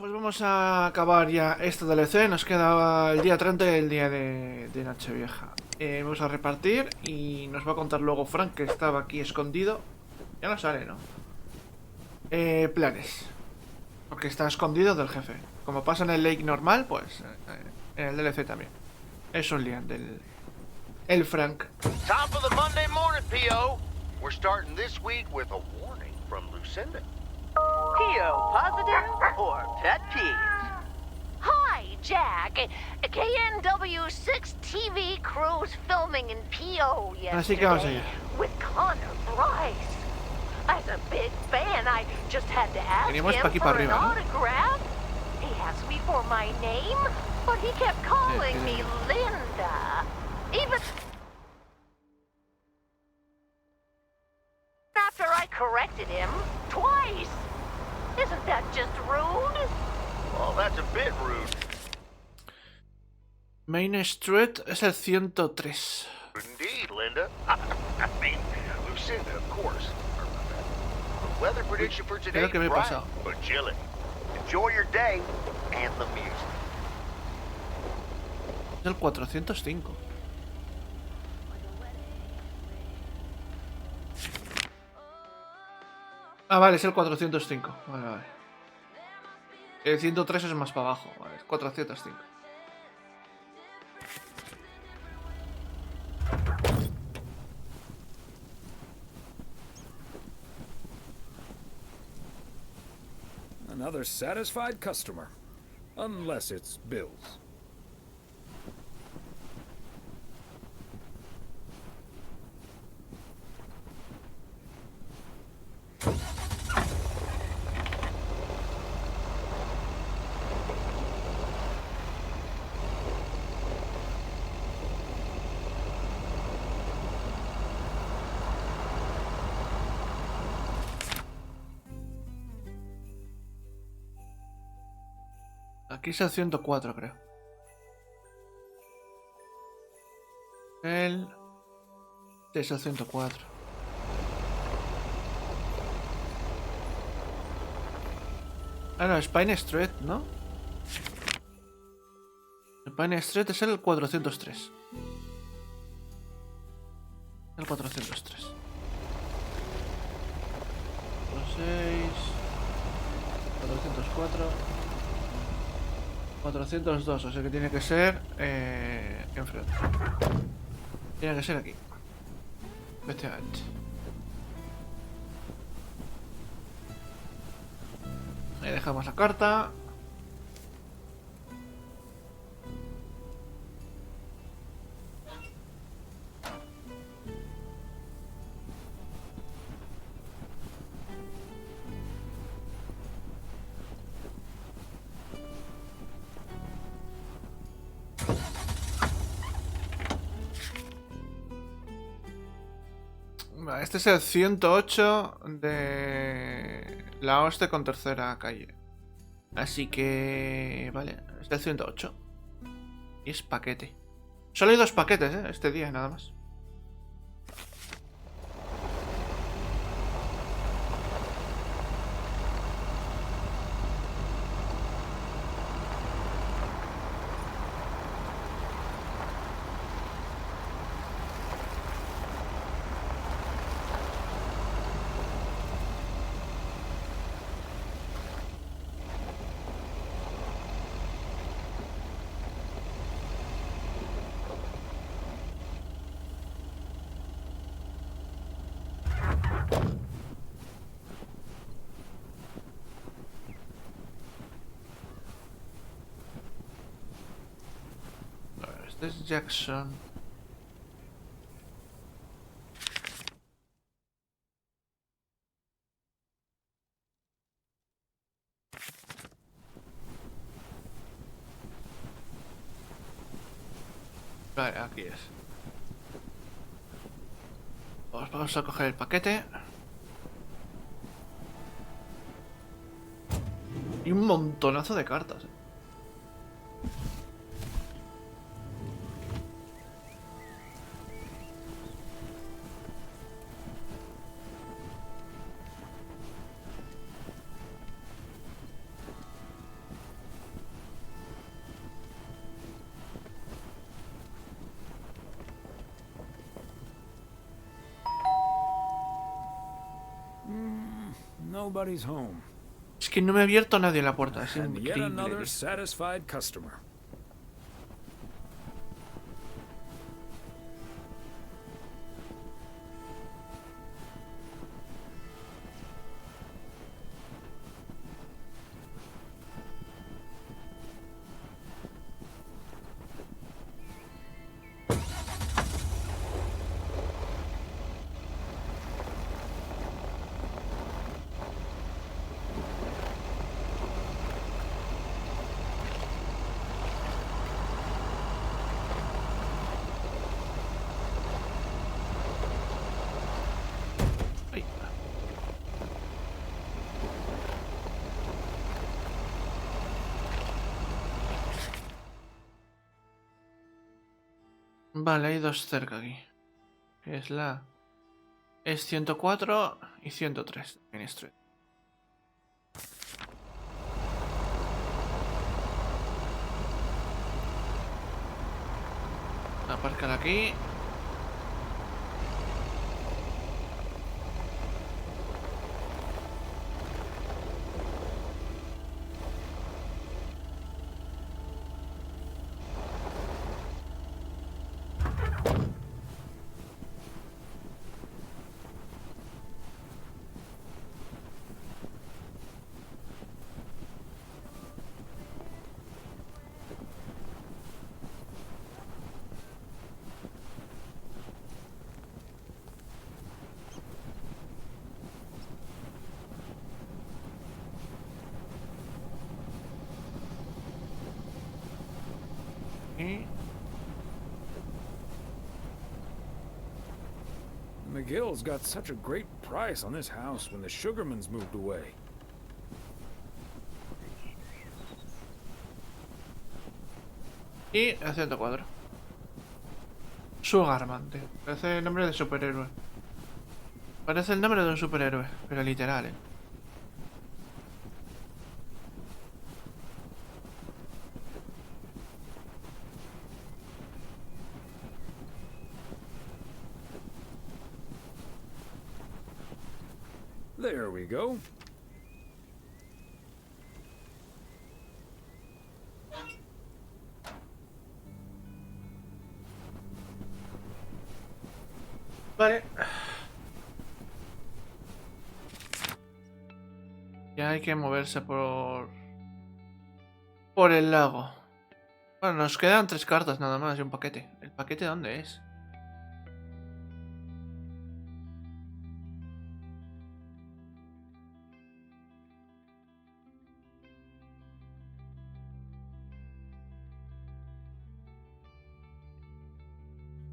pues vamos a acabar ya este DLC. Nos queda el día 30 y el día de Nochevieja. Vamos a repartir y nos va a contar luego Frank, que estaba aquí escondido. Ya no sale, ¿no? Planes. Porque está escondido del jefe. Como pasa en el Lake normal, pues en el DLC también. Es un lian del... El Frank. Top of the Monday morning, P.O. We're starting this week with a warning from Lucinda. P.O. positive or pet peeves? Hi, Jack. KNW6 TV crew's filming in PO Así que vamos yesterday allá. with Connor Bryce. As a big fan, I just had to ask Venimos pa' aquí him pa' for an arriba, ¿no? autograph. He asked me for my name, but he kept calling me Linda. Even after I corrected him twice. Isn't that just rude? Well, that's a bit rude. Main Street es el 103. Indeed, Linda. I mean, Lucinda, of course. The weather prediction for today Creo que me is he bright, pasado. but chilly. Enjoy your day and the music. Es el 405. Ah, vale, es el 405. Vale, vale. El 103 es más para abajo. Vale, es 405. Another satisfied customer. Unless it's Bill's. Aquí es el 104, creo. El... Sí, es el 104. Ah, no, es Pine Street, ¿no? El Pine Street es el 403. El 403. 6... 404... 402, o sea que tiene que ser enfrente. Tiene que ser aquí. Efectivamente. Ahí dejamos la carta. Este es el 108 de la Oste con tercera calle. Así que... Vale, es el 108. Y es paquete. Solo hay 2 paquetes, este día nada más. Este es Jackson. Vale, aquí es. Pues vamos a coger el paquete. Y un montonazo de cartas. nobody's home. Es que no me ha abierto nadie la puerta. Es And yet another increíble. satisfied customer. Ay. Vale, hay dos cerca aquí. Que es la... Es 104 y 103. Main Street. Aparcar aquí. Y... McGill's got such a great price on this house when the Sugarmans moved away. Y el 104. Sugarman, tío. Parece el nombre de superhéroe. Parece el nombre de un superhéroe, pero literal, eh. There we go. Vale. Ya hay que moverse por el lago. Bueno, nos quedan 3 cartas nada más y un paquete. ¿El paquete dónde es?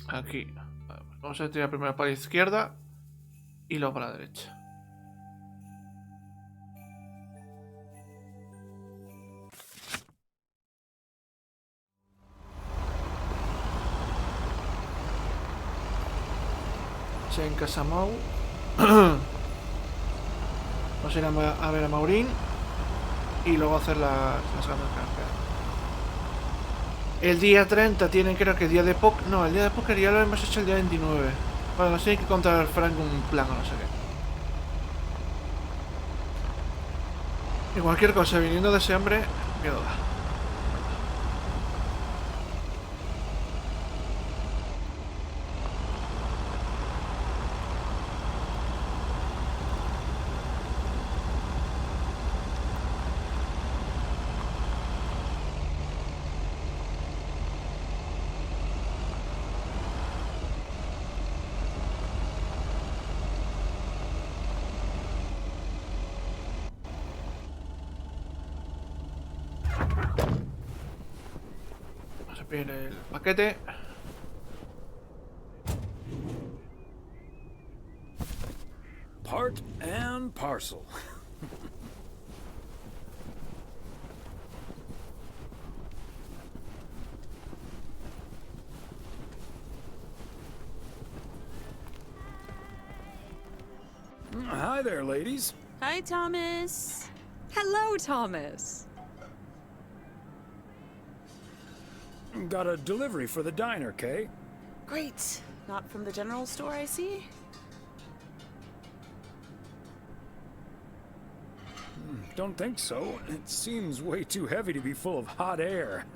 Aquí. Vale, pues vamos a tirar primero para la izquierda y luego para la derecha. En casa Mau. Vamos a ir a ver a Maurín y luego hacer las ganas que nos quedan. El día 30 tienen, creo que día de póker. No, el día de póker ya lo hemos hecho el día 29. Bueno, nos tiene que contar Frank un plan o no sé qué. Y cualquier cosa viniendo de ese hombre, miedo da. Vamos a pedir el paquete. Part and parcel. Hi there, ladies. Hi, Thomas. Hello, Thomas. Got a delivery for the diner, Kay? Great. Not from the general store, I see. don't think so. It seems way too heavy to be full of hot air.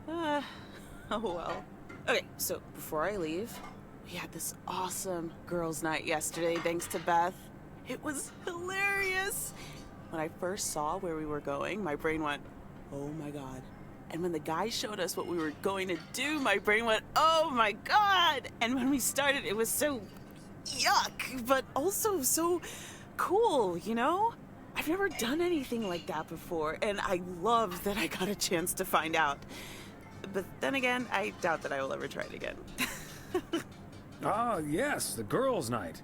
Oh well. Okay, so before I leave, we had this awesome girls' night yesterday thanks to Beth. It was hilarious. When I first saw where we were going, my brain went, oh my god. And when the guy showed us what we were going to do, my brain went, oh my god. And when we started, it was so yuck, but also so cool, you know? I've never done anything like that before, and I love that I got a chance to find out. But then again, I doubt that I will ever try it again. Ah, yes, the girls' night.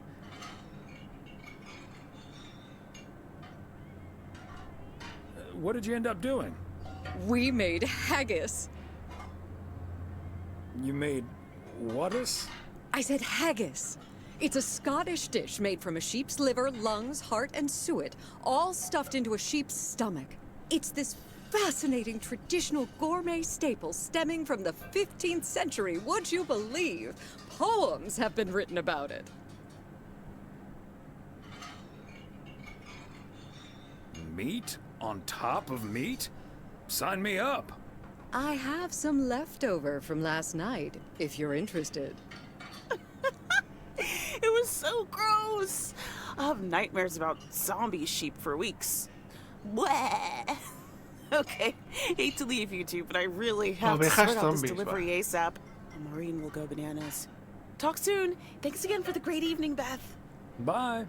What did you end up doing? We made haggis. You made whatis? I said haggis. It's a Scottish dish made from a sheep's liver, lungs, heart, and suet, all stuffed into a sheep's stomach. It's this fascinating traditional gourmet staple stemming from the 15th century, would you believe? Poems have been written about it. Meat on top of meat? Sign me up. I have some leftover from last night, if you're interested. It was so gross. I'll have nightmares about zombie sheep for weeks. Bleh. Okay, hate to leave you two, but I really have to Ovejas sort out this zombies, delivery ASAP. And Maureen will go bananas. Talk soon. Thanks again for the great evening, Beth. Bye.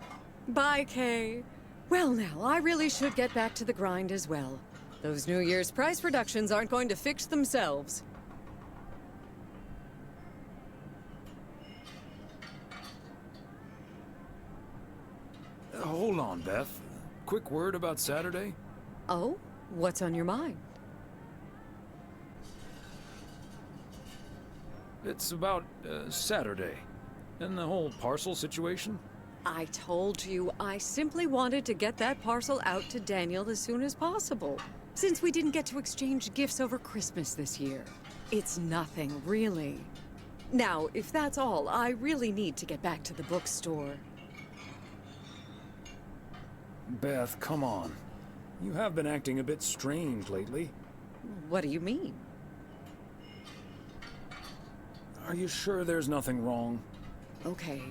Bye, Kay. Well, now, I really should get back to the grind as well. Those New Year's price reductions aren't going to fix themselves. Hold on, Beth. Quick word about Saturday? Oh? What's on your mind? It's about Saturday and the whole parcel situation. I told you I simply wanted to get that parcel out to Daniel as soon as possible, since we didn't get to exchange gifts over Christmas this year. It's nothing, really. Now, if that's all, I really need to get back to the bookstore. Beth, come on. You have been acting a bit strange lately. What do you mean? Are you sure there's nothing wrong? Okay,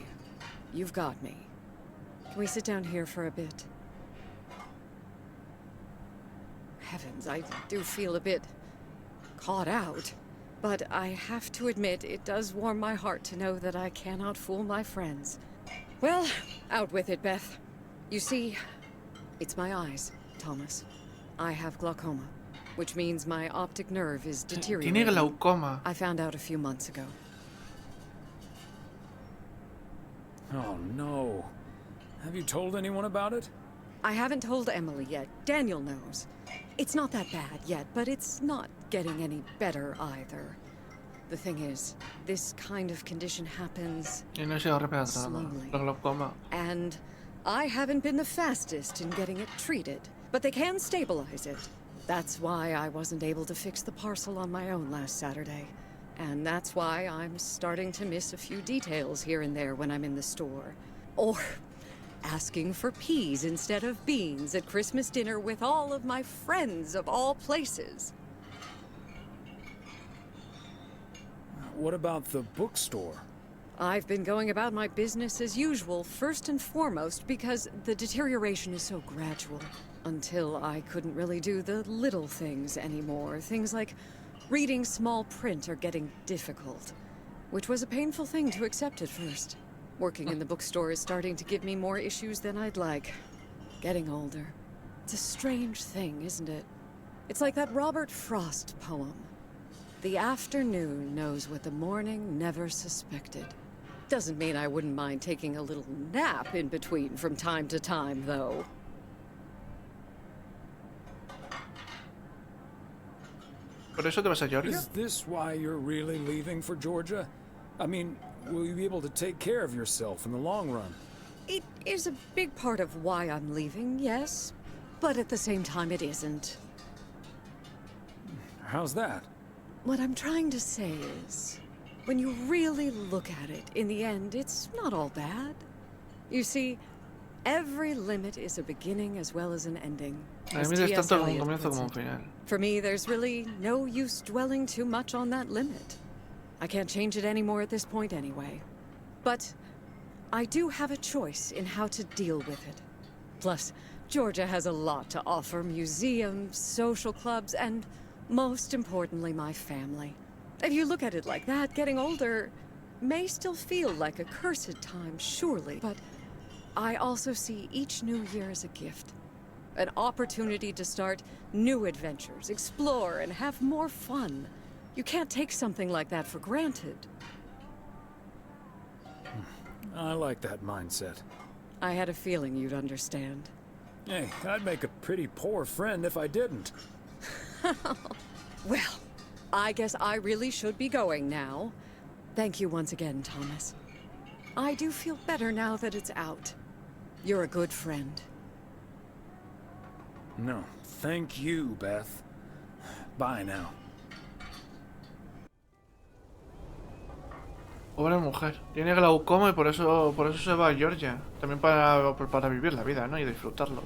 you've got me. Can we sit down here for a bit? Heavens, I do feel a bit caught out. But I have to admit, it does warm my heart to know that I cannot fool my friends. Well, out with it, Beth. You see, it's my eyes, Thomas. I have glaucoma, which means my optic nerve is Tiene deteriorating. glaucoma. I found out a few months ago. Oh, no. Have you told anyone about it? I haven't told Emily yet. Daniel knows. It's not that bad yet, but it's not getting any better either. The thing is, this kind of condition happens, Y no llega a repetir nada. Slowly. La glaucoma. and I haven't been the fastest in getting it treated, but they can stabilize it. That's why I wasn't able to fix the parcel on my own last Saturday. And that's why I'm starting to miss a few details here and there when I'm in the store. Or asking for peas instead of beans at Christmas dinner with all of my friends of all places. What about the bookstore? I've been going about my business as usual, first and foremost, because the deterioration is so gradual. Until I couldn't really do the little things anymore. Things like reading small print are getting difficult, which was a painful thing to accept at first. Working in the bookstore is starting to give me more issues than I'd like. Getting older. It's a strange thing, isn't it? It's like that Robert Frost poem. The afternoon knows what the morning never suspected. Doesn't mean I wouldn't mind taking a little nap in between from time to time, though. ¿Por eso te vas a Georgia? Is this why you're really leaving for Georgia? I mean, will you be able to take care of yourself in the long run? It is a big part of why I'm leaving, yes. But at the same time, it isn't. How's that? What I'm trying to say is, when you really look at it, in the end, it's not all bad. You see, Every limit is a beginning as well as an ending. A as mí es T.S. tanto un Eliot comienzo puts como un it. final. For me, there's really no use dwelling too much on that limit. I can't change it anymore at this point anyway. But I do have a choice in how to deal with it. Plus, Georgia has a lot to offer: museums, social clubs, and most importantly, my family. If you look at it like that, getting older may still feel like a cursed time, surely, but I also see each new year as a gift. An opportunity to start new adventures, explore, and have more fun. You can't take something like that for granted. I like that mindset. I had a feeling you'd understand. Hey, I'd make a pretty poor friend if I didn't. Well, I guess I really should be going now. Thank you once again, Thomas. I do feel better now that it's out. You're a good friend. No, thank you, Beth. Bye now. Pobre mujer. Tiene glaucoma y por eso se va a Georgia. También para vivir la vida, ¿no? Y disfrutarlo.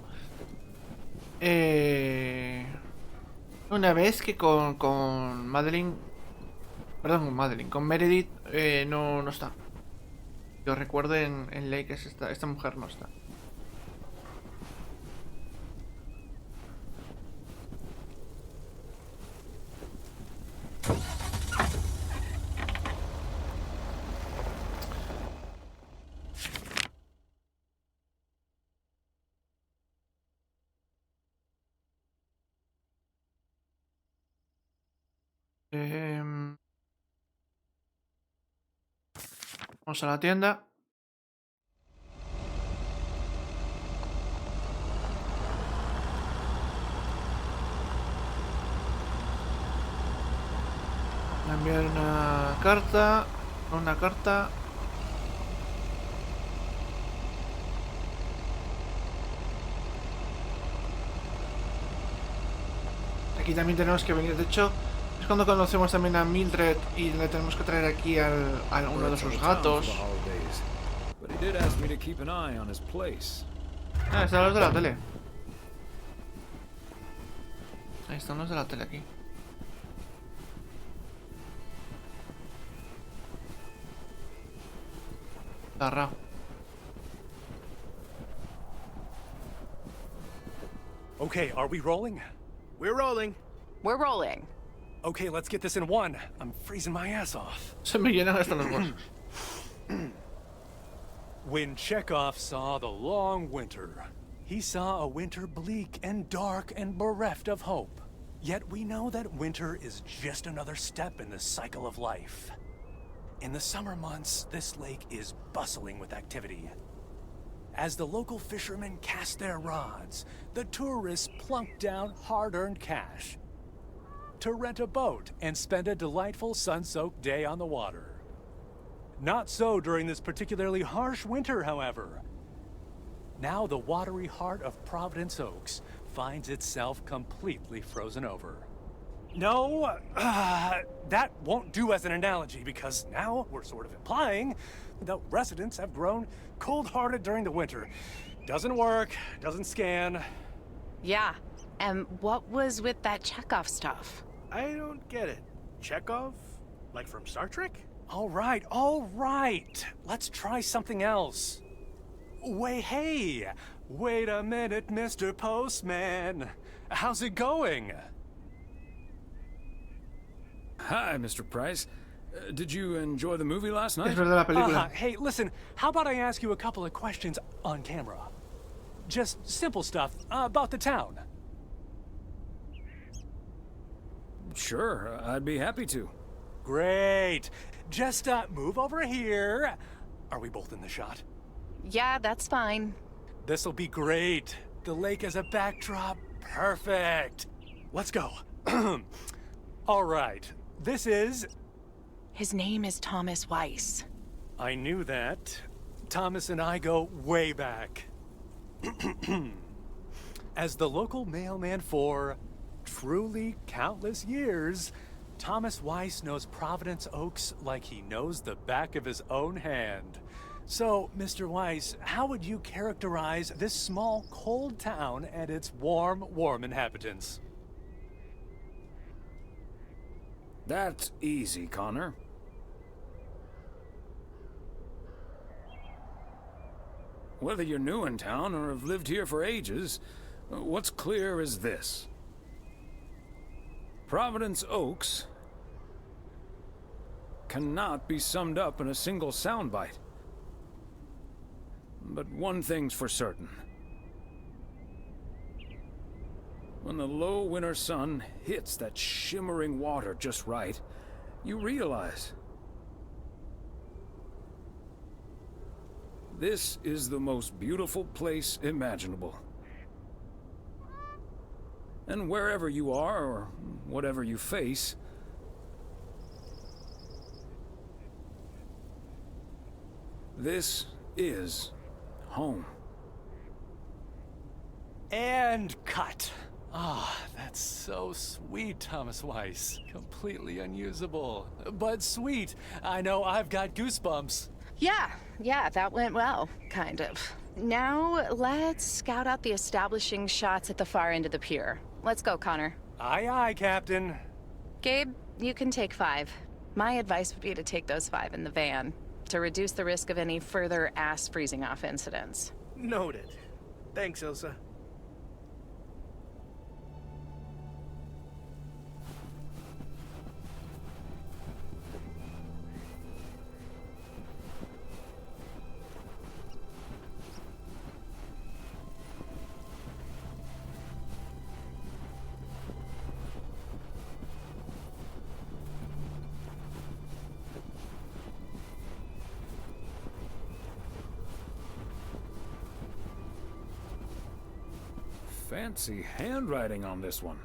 Una vez que con Madeline... Perdón, con Madeline. Con Meredith no está. Yo recuerdo en Lake esta mujer no está. Vamos a la tienda. Voy a enviar una carta. Aquí también tenemos que venir. De hecho, es cuando conocemos también a Mildred y le tenemos que traer aquí a uno de sus gatos. Ah, están los de la tele. Ahí están los de la tele aquí. Tarrao. Okay, are we rolling? We're rolling. We're rolling. Okay, let's get this in one. I'm freezing my ass off. Se me llenan hasta los bolsos. When Chekhov saw the long winter, he saw a winter bleak and dark and bereft of hope. Yet we know that winter is just another step in the cycle of life. In the summer months, this lake is bustling with activity. As the local fishermen cast their rods, the tourists plunk down hard-earned cash to rent a boat and spend a delightful sun-soaked day on the water. Not so during this particularly harsh winter, however. Now the watery heart of Providence Oaks finds itself completely frozen over. No, that won't do as an analogy, because now we're sort of implying the residents have grown cold-hearted during the winter. Doesn't work, doesn't scan. Yeah, and what was with that Chekhov stuff? I don't get it. Chekhov? Like from Star Trek? All right. Let's try something else. Hey, wait a minute, Mr. Postman. How's it going? Hi, Mr. Price. Did you enjoy the movie last night? Es verdad la película. Hey, listen, how about I ask you a couple of questions on camera? Just simple stuff about the town. Sure, I'd be happy to. Great. Just move over here. Are we both in the shot? Yeah, that's fine. This'll be great. The lake as a backdrop. Perfect. Let's go. All right. This is... His name is Thomas Weiss. I knew that. Thomas and I go way back. As the local mailman for truly countless years, Thomas Weiss knows Providence Oaks like he knows the back of his own hand. So, Mr. Weiss, how would you characterize this small, cold town and its warm inhabitants? That's easy, Connor. Whether you're new in town or have lived here for ages, what's clear is this. Providence Oaks cannot be summed up in a single soundbite. But one thing's for certain. When the low winter sun hits that shimmering water just right, you realize this is the most beautiful place imaginable. And wherever you are, or whatever you face, this is home. And cut. Ah, that's so sweet, Thomas Weiss. Completely unusable, but sweet. I know I've got goosebumps. Yeah, that went well, kind of. Now, let's scout out the establishing shots at the far end of the pier. Let's go, Connor. Aye, aye, Captain. Gabe, you can take 5. My advice would be to take those 5 in the van, to reduce the risk of any further ass-freezing-off incidents. Noted. Thanks, Ilsa. Fancy handwriting on this one.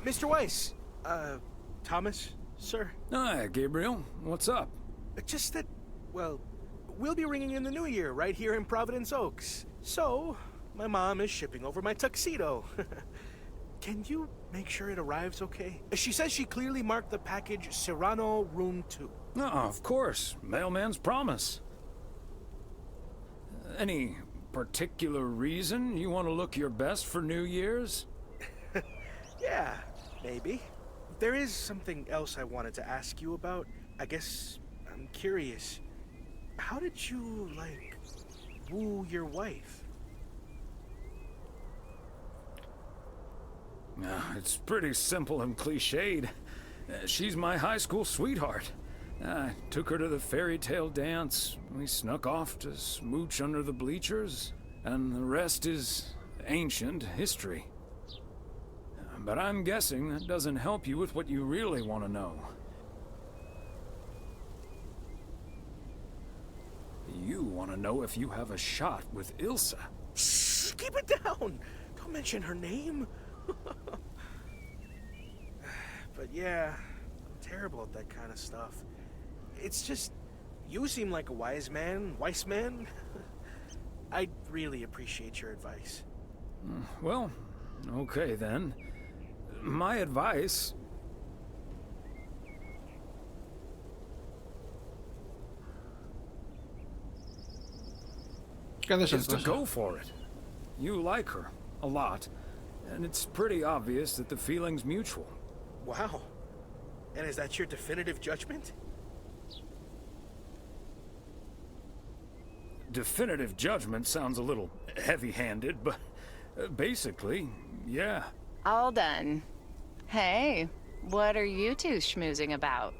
Mr. Weiss, Thomas, sir? Hi, Gabriel. What's up? Just that, well, we'll be ringing in the new year right here in Providence Oaks. So, my mom is shipping over my tuxedo. Can you make sure it arrives okay? She says she clearly marked the package Serrano Room 2. Oh, of course. Mailman's promise. Any particular reason you want to look your best for New Year's? Yeah, maybe. There is something else I wanted to ask you about. I guess I'm curious. How did you, like, woo your wife? It's pretty simple and cliched. She's my high school sweetheart. I took her to the fairy tale dance. We snuck off to smooch under the bleachers, and the rest is ancient history. But I'm guessing that doesn't help you with what you really want to know. You want to know if you have a shot with Ilsa. Shh, keep it down! Don't mention her name. But yeah, I'm terrible at that kind of stuff. It's just, you seem like a wise man. I'd really appreciate your advice. Well, okay then. My advice is to go for it. You like her a lot, and it's pretty obvious that the feeling's mutual. Wow. And is that your definitive judgment? Definitive judgment sounds a little heavy-handed, but basically, yeah. All done. Hey, what are you two schmoozing about?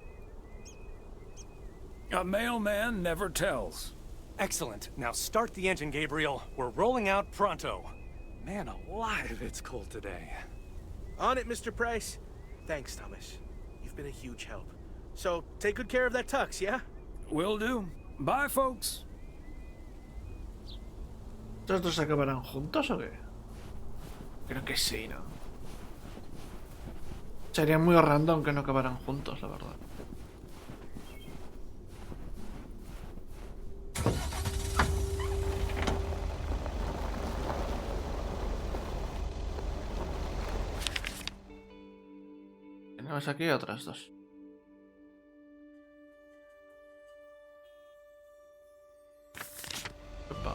A mailman never tells. Excellent. Now start the engine, Gabriel. We're rolling out pronto. Man alive, it's cold today. On it, Mr. Price. Thanks, Thomas. You've been a huge help. So, take good care of that tux, yeah? Will do. Bye, folks. ¿Estos dos acabarán juntos o qué? Creo que sí, ¿no? Sería muy random que no acabaran juntos, la verdad. Tenemos aquí otras dos. Opa.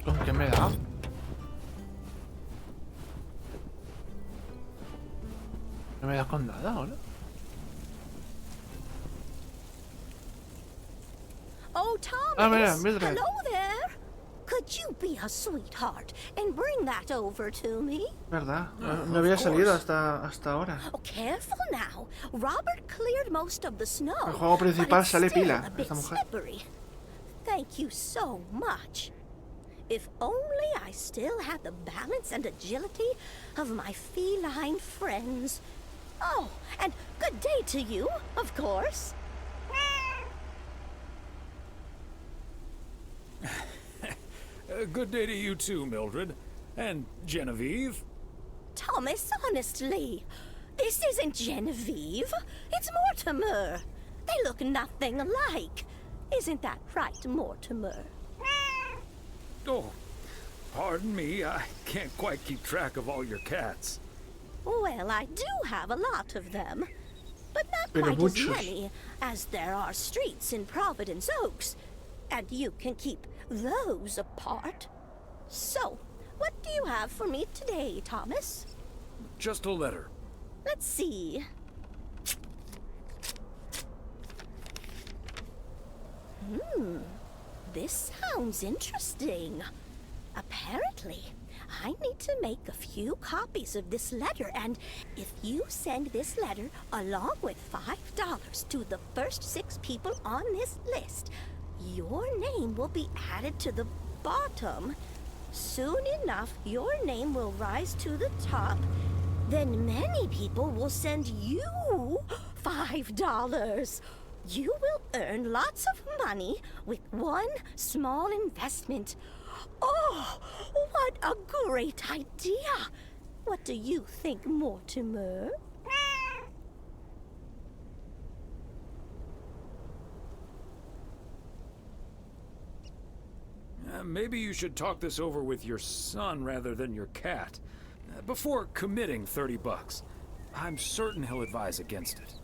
¿Con qué me da? No me da con nada ahora. Oh, Thomas! Ah, mira, Mildred. Hello there! Could you be a sweetheart and bring that over to me? ¿Verdad? No había salido hasta ahora. Oh, careful now. Robert cleared most of the snow. El juego principal but it's sale still pila, a bit esta mujer. slippery. Thank you so much. If only I still had the balance and agility of my feline friends. Oh, and good day to you, of course. Good day to you too, Mildred. And Genevieve. Thomas, honestly, this isn't Genevieve. It's Mortimer. They look nothing alike. Isn't that right, Mortimer? Oh, pardon me. I can't quite keep track of all your cats. Well, I do have a lot of them. But not Pero quite as muchos. many as there are streets in Providence Oaks. And you can keep those apart. So, what do you have for me today, Thomas? Just a letter. Let's see. This sounds interesting. Apparently, I need to make a few copies of this letter, and if you send this letter along with $5 to the first 6 people on this list, your name will be added to the bottom. Soon enough, your name will rise to the top. Then many people will send you $5. You will earn lots of money with one small investment. Oh, what a great idea! What do you think, Mortimer? Maybe you should talk this over with your son rather than your cat. Before committing $30. I'm certain he'll advise against it.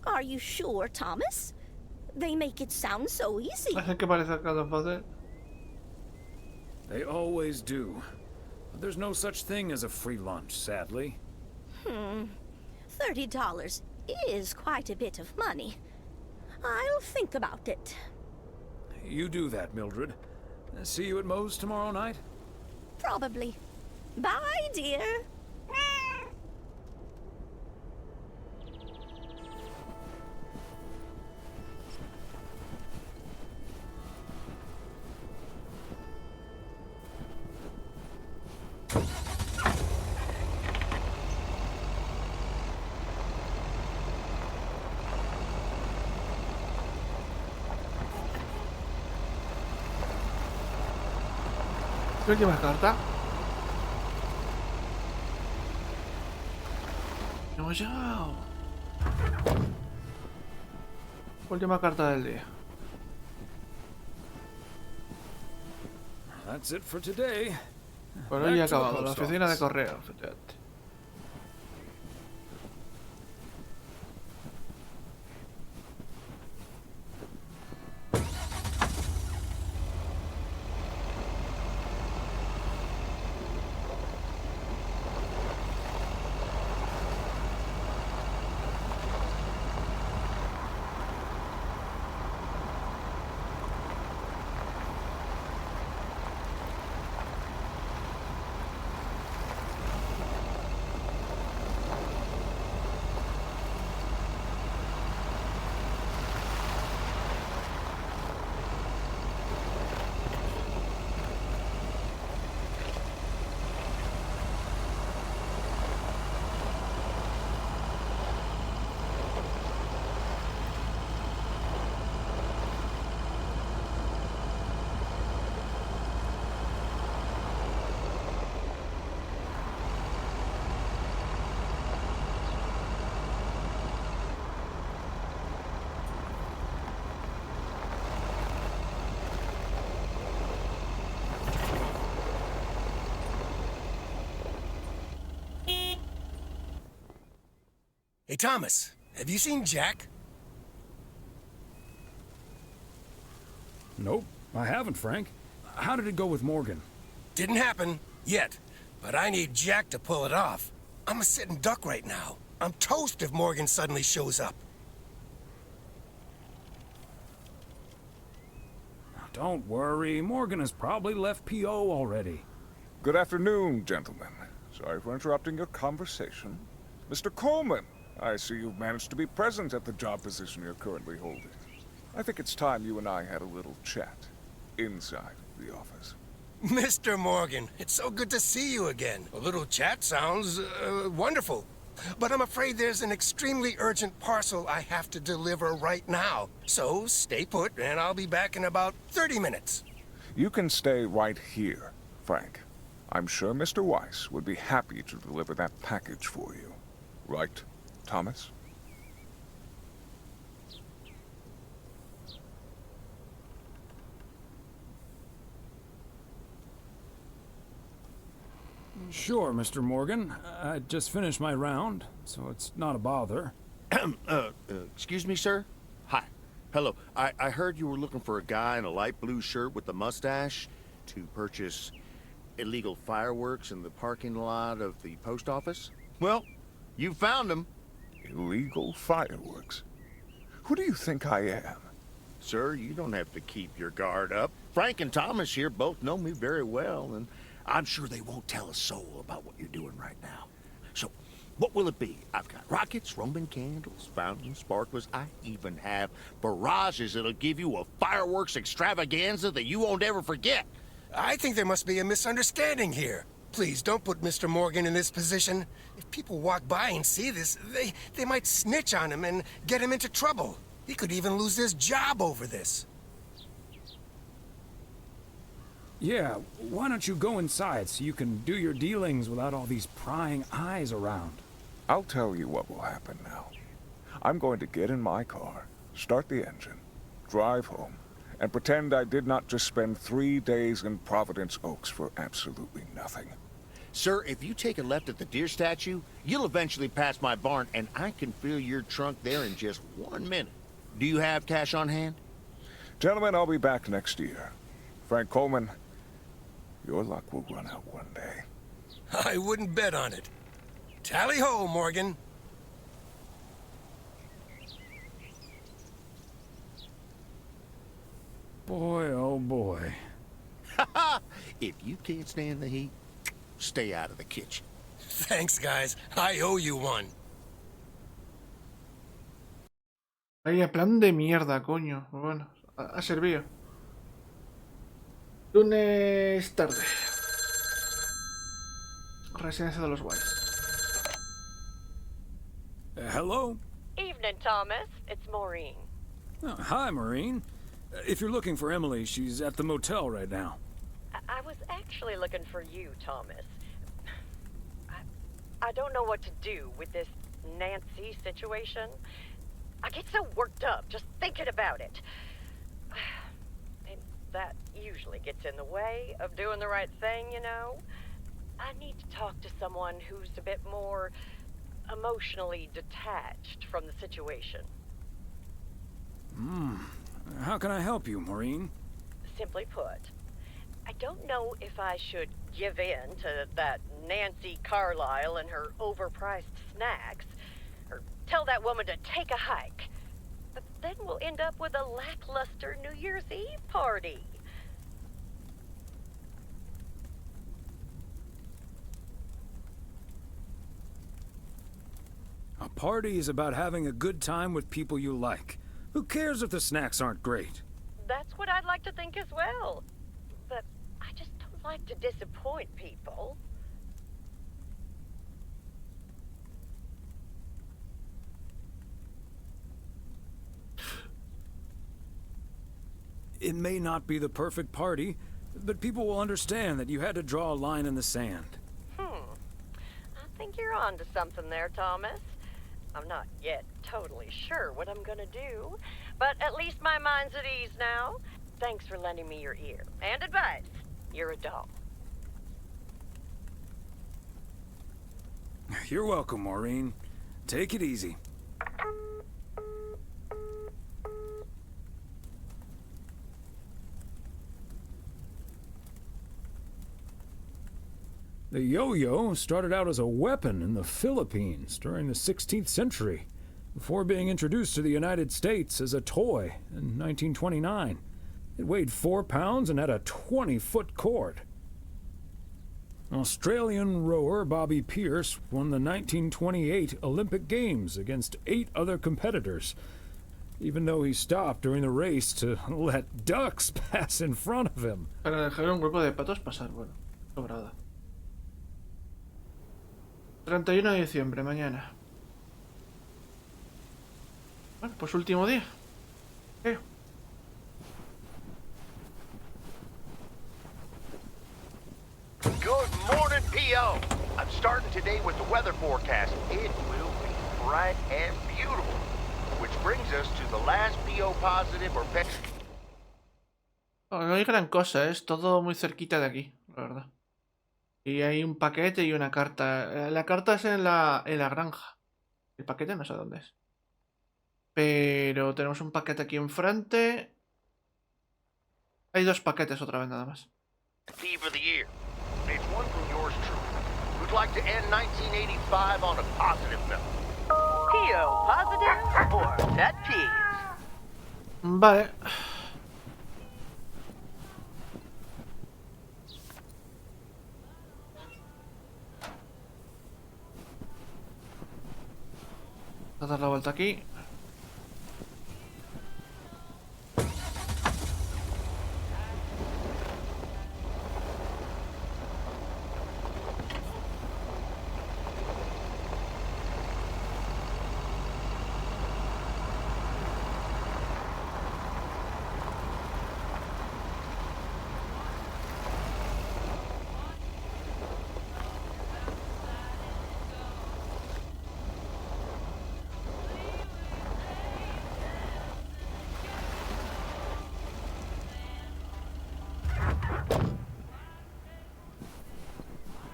Are you sure, Thomas? They make it sound so easy. Hacen que parezca tan fácil. They always do. There's no such thing as a free lunch, sadly. $30 is quite a bit of money. I'll think about it. You do that, Mildred. See you at Moe's tomorrow night? Probably. Bye, dear. Última carta. Hemos llegado. Última carta del día. That's it for today. Por hoy Back to the acabado. La post oficina de office. correo, efectivamente. Hey, Thomas, have you seen Jack? Nope, I haven't, Frank. How did it go with Morgan? Didn't happen, yet. But I need Jack to pull it off. I'm a sitting duck right now. I'm toast if Morgan suddenly shows up. Don't worry, Morgan has probably left P.O. already. Good afternoon, gentlemen. Sorry for interrupting your conversation. Mr. Coleman, I see you've managed to be present at the job position you're currently holding. I think it's time you and I had a little chat inside the office. Mr. Morgan, it's so good to see you again. A little chat sounds wonderful. But I'm afraid there's an extremely urgent parcel I have to deliver right now. So stay put, and I'll be back in about 30 minutes. You can stay right here, Frank. I'm sure Mr. Weiss would be happy to deliver that package for you. Right, Thomas? Sure, Mr. Morgan. I just finished my round, so it's not a bother. Excuse me, sir? Hi. Hello. I heard you were looking for a guy in a light blue shirt with a mustache to purchase illegal fireworks in the parking lot of the post office? Well, you found him. Illegal fireworks? Who do you think I am? Sir, you don't have to keep your guard up. Frank and Thomas here both know me very well, and I'm sure they won't tell a soul about what you're doing right now. So, what will it be? I've got rockets, Roman candles, fountains, sparklers. I even have barrages that'll give you a fireworks extravaganza that you won't ever forget. I think there must be a misunderstanding here. Please, don't put Mr. Morgan in this position. If people walk by and see this, they might snitch on him and get him into trouble. He could even lose his job over this. Yeah, why don't you go inside so you can do your dealings without all these prying eyes around? I'll tell you what will happen now. I'm going to get in my car, start the engine, drive home, and pretend I did not just spend 3 days in Providence Oaks for absolutely nothing. Sir, if you take a left at the deer statue, you'll eventually pass my barn, and I can fill your trunk there in just 1 minute. Do you have cash on hand? Gentlemen, I'll be back next year. Frank Coleman, your luck will run out one day. I wouldn't bet on it. Tally-ho, Morgan. Boy, oh boy. If you can't stand the heat, stay out of the kitchen. Thanks, guys. I owe you one. Vaya plan de mierda, coño. Bueno, ha servido. Lunes tarde. Residencia de los Weiss. Hello? Evening, Thomas. It's Maureen. Oh, hi, Maureen. If you're looking for Emily, she's at the motel right now. I was actually looking for you, Thomas. I don't know what to do with this Nancy situation. I get so worked up just thinking about it. And that usually gets in the way of doing the right thing, you know? I need to talk to someone who's a bit more emotionally detached from the situation. How can I help you, Maureen? Simply put, I don't know if I should give in to that Nancy Carlisle and her overpriced snacks, or tell that woman to take a hike. But then we'll end up with a lackluster New Year's Eve party. A party is about having a good time with people you like. Who cares if the snacks aren't great? That's what I'd like to think as well. But I just don't like to disappoint people. It may not be the perfect party, but people will understand that you had to draw a line in the sand. I think you're on to something there, Thomas. I'm not yet totally sure what I'm gonna do, but at least my mind's at ease now. Thanks for lending me your ear and advice. You're a doll. You're welcome, Maureen. Take it easy. The yo-yo started out as a weapon in the Philippines during the 16th century, before being introduced to the United States as a toy in 1929. It weighed 4 pounds and had a 20-foot cord. Australian rower Bobby Pierce won the 1928 Olympic Games against 8 other competitors, even though he stopped during the race to let ducks pass in front of him. Para dejar un grupo de patos pasar, bueno, sobrada. 31 de diciembre, mañana. Bueno, pues último día. ¿Qué? Good morning, P.O. I'm starting today with the weather forecast. It will be bright and beautiful. Which brings us to the last P.O. positive or pet. Bueno, no hay gran cosa, es todo muy cerquita de aquí, la verdad. Y hay un paquete y una carta. La carta es en la granja. El paquete no sé dónde es. Pero tenemos un paquete aquí enfrente. Hay 2 paquetes otra vez nada más. Eve of the year. It's one from yours truly. We'd like to end 1985 on a positive note. P.O. positive or pet peeves? Vale. Voy a dar la vuelta aquí.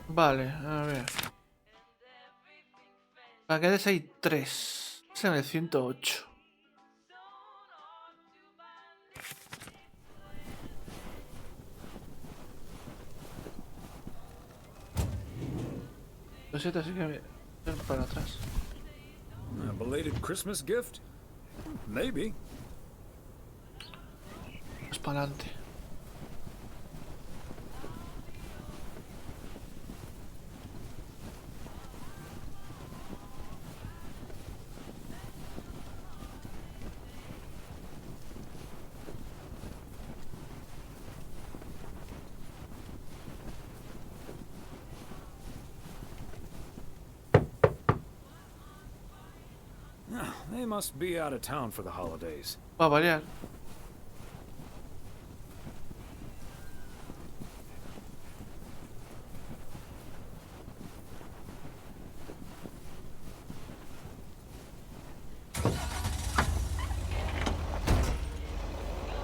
Vale, a ver. Paquetes hay 3. Es en el 108. Los 7 así que para atrás. A belated Christmas gift? Maybe. Más para adelante. They must be out of town for the holidays. Va a variar.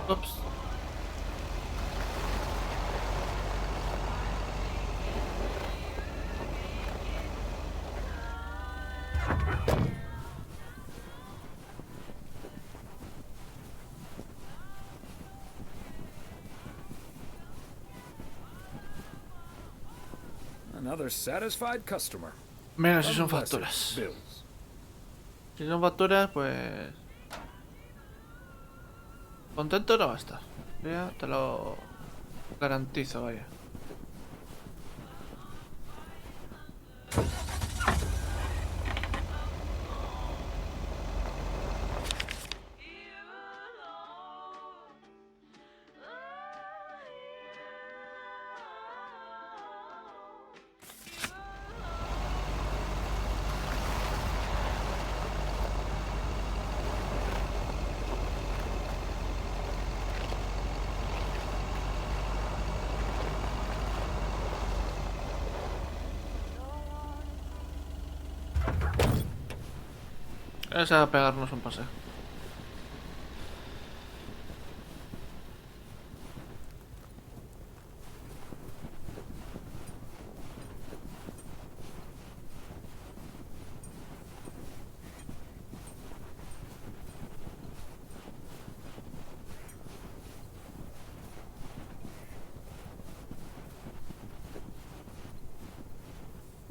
Ups. Another satisfied customer. Menos si son Unless facturas. it's bills. Si son facturas, pues... Contento no va a estar. Ya te lo garantizo, vaya. Vamos a pegarnos un paseo.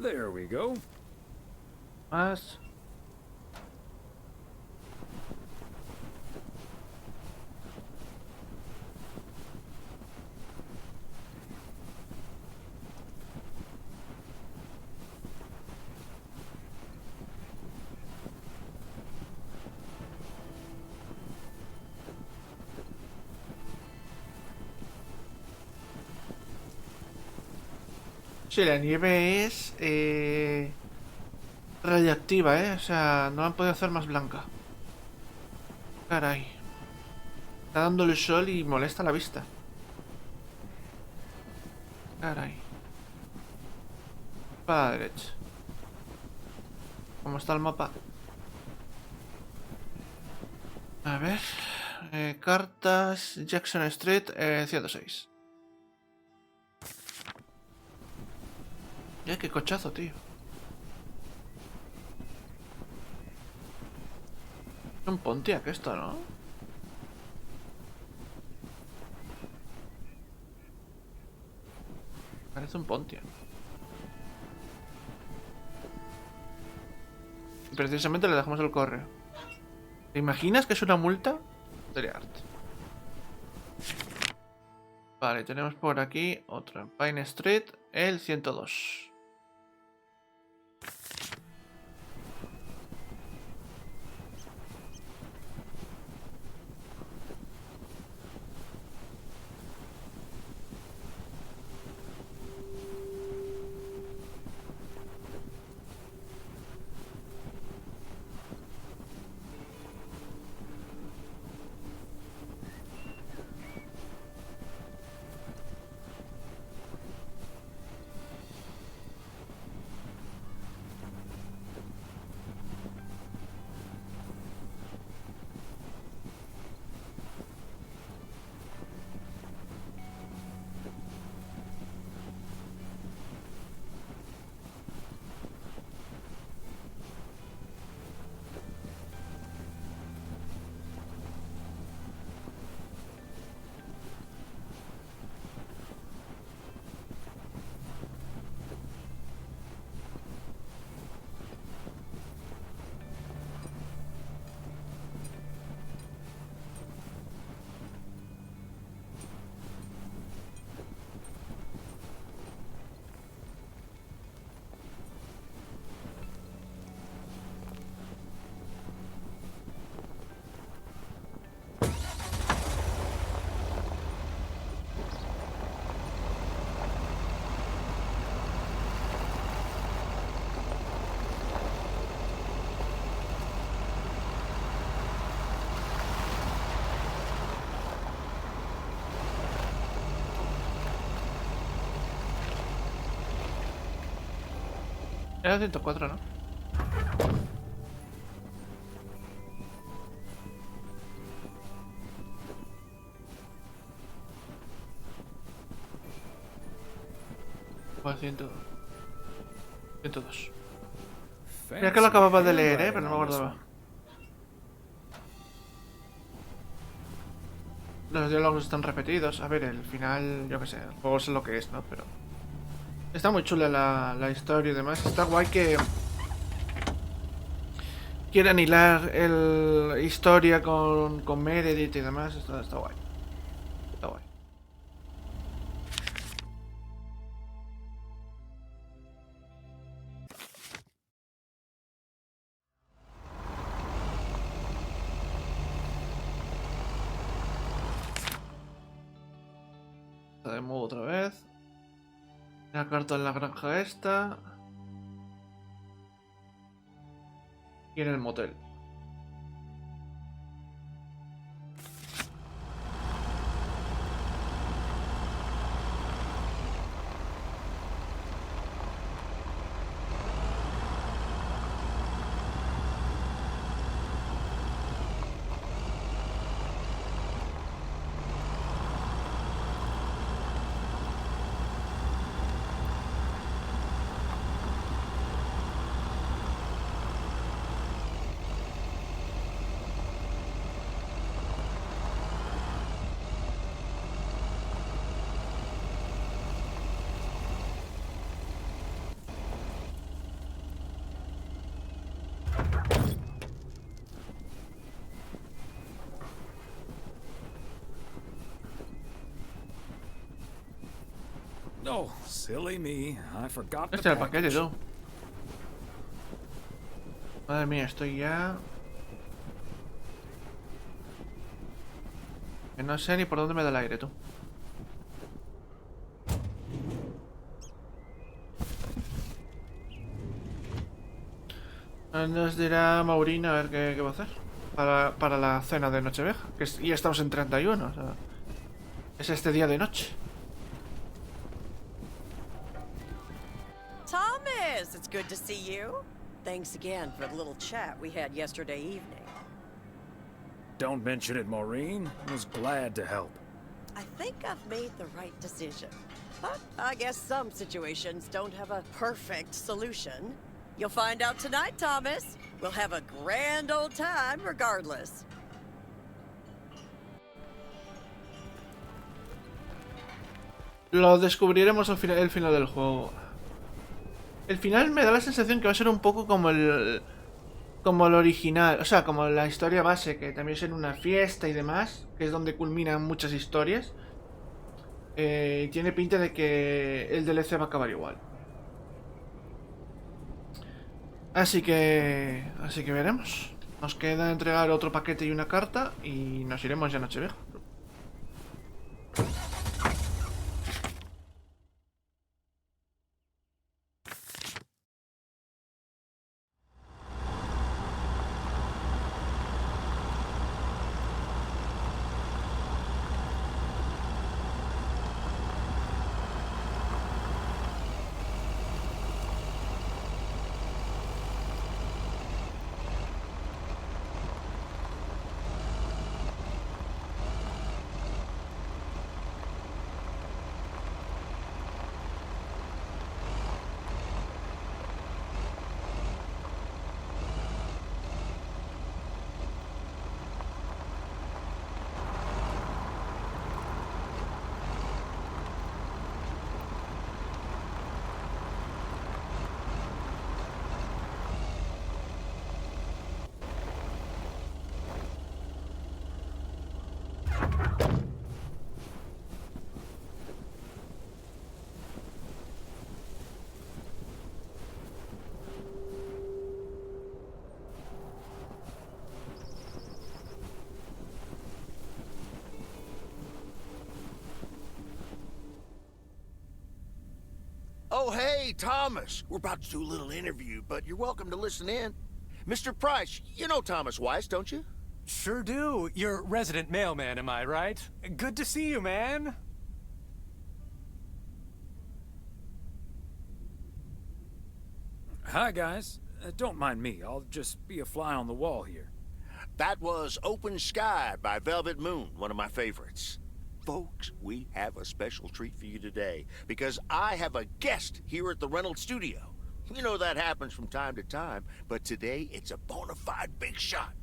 There we go. Más. Sí, la nieve es radiactiva, O sea, no la han podido hacer más blanca. Caray. Está dando el sol y molesta la vista. Caray. Para la derecha. ¿Cómo está el mapa? A ver. Cartas. Jackson Street, 106. Qué cochazo, tío. Es un Pontiac esto, ¿no? Parece un Pontiac. Y precisamente le dejamos el correo. ¿Te imaginas que es una multa? Sería arte. Vale, tenemos por aquí otro en Pine Street, el 102. Era 104, ¿no? Pues 102. Mira que lo acababa de leer, pero no me acordaba. Los diálogos están repetidos. A ver, el final, yo qué sé, el juego es lo que es, ¿no? Pero está muy chula la historia y demás. Está guay que quieran hilar el historia con Meredith y demás. Está guay. Está guay. De modo otra vez. La carta en la granja esta. Y en el motel. Oh, silly me. I forgot the Este es el paquete, package. tú. Madre mía, estoy ya... Que no sé ni por dónde me da el aire, tú. Nos dirá Maurina a ver qué va a hacer para la cena de Nochevieja. Ya estamos en 31, o sea, es este día de noche. Thomas, it's good to see you. Thanks again for the little chat we had yesterday evening. Don't mention it, Maureen. I was glad to help. I think I've made the right decision. But I guess some situations don't have a perfect solution. You'll find out tonight, Thomas. We'll have a grand old time regardless. Lo descubriremos al final, el final del juego. El final me da la sensación que va a ser un poco como el original, o sea, como la historia base, que también es en una fiesta y demás, que es donde culminan muchas historias. Tiene pinta de que el DLC va a acabar igual. Así que veremos. Nos queda entregar otro paquete y una carta y nos iremos ya a Nochevieja. Oh, hey, Thomas. We're about to do a little interview, but you're welcome to listen in. Mr. Price, you know Thomas Weiss, don't you? Sure do. You're resident mailman, am I right? Good to see you, man. Hi, guys. Don't mind me. I'll just be a fly on the wall here. That was Open Sky by Velvet Moon, one of my favorites. Folks, we have a special treat for you today, because I have a guest here at the Reynolds studio. You know that happens from time to time, but today it's a bona fide big shot.